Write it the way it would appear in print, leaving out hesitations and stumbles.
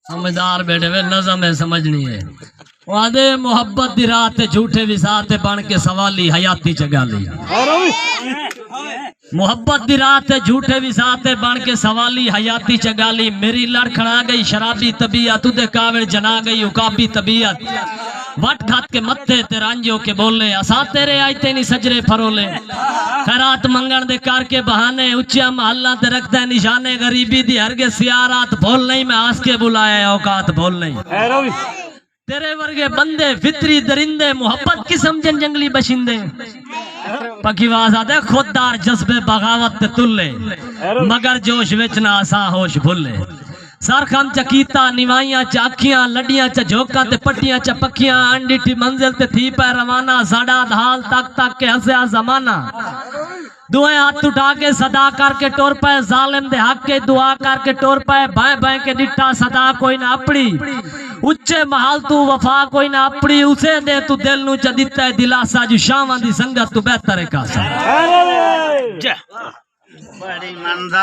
سمجھدار بیٹھے وے نظم ہے سمجھنی ہے وعدے محبت دی رات جھوٹے وساتے بن کے سوالی حیاتی چگا لی محبت دی رات جھوٹے وساتے بن کے سوالی حیاتی چگا لی میری لڑکھڑا گئی شرابی طبیعت تُدے کاوڑ جنا گئی اکابی طبیعت وٹ گھات کے متھے تے رانجو کے بولے اسا تیرے آئیتے نہیں سجرے پھرولے خیرات منگن دے کار کے بہانے اچیا محلہ تے رکھتا ہے نشانے غریبی دی ہرگے سیارات بھول نہیں میں آس کے بلائے اوقات بھول نہیں تیرے ورگے بندے فطری درندے محبت کی سمجھن جنگلی بشندے پکی وازہ دے خوددار جذبے بغاوت تے تلے مگر جوش وچنا آسا ہوش بھولے سارخم چکیتا نیوائیاں چاکیاں لڈیاں چا جھوکا تے پٹیاں چا پکیاں انڈیٹی منزل تے تھی پہ روانہ ساڑاد حال تک تک کے ہسیا زمانہ دعائیں ہاتھ اٹھا کے صدا کر کے ٹور پائے ظالم دے حق کے دعا کر کے ٹور پائے بائیں بائیں کے ڈٹا صدا کوئی نہ اپڑی اچھے محال تو وفا کوئی نہ اپڑی اسے دے تو دل نو چا دیتا ہے دلاسا جو شامان دی سنگت تو بہتر ہے کاسا بڑی منزل